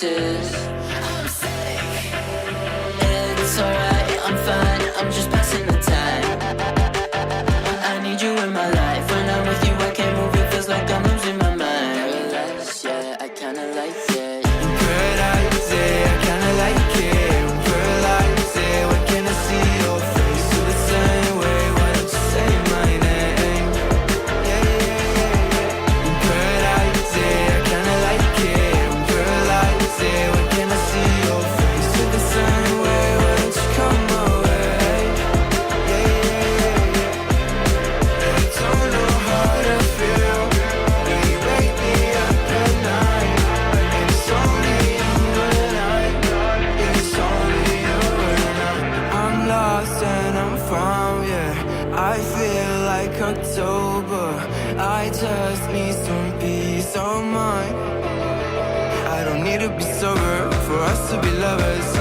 places. I'm sick. It's alright, I'm fine, I'm just passing the time. I need you in my life. When I'm with you I can't move, it feels like I'm losing my mind. Relax, yeah, I kinda like it. Paradise, yeah, I kinda like it. Paradise, yeah, when can I see your face? Feel the same way, why don't you say my name? Yeah, yeah, yeah. Paradise, yeah, I kinda like it. Paradise, yeah, when can I see your face? Feel the same way, why don't you come my way? Yeah, yeah, yeah. I don't know how to feel when you wake me up at night. And it's only you and I. Yeah, it's only you and I. I'm lost and I'm found, yeah. I feel like October. I just need some peace of mind. I don't need to be sober for us to be lovers.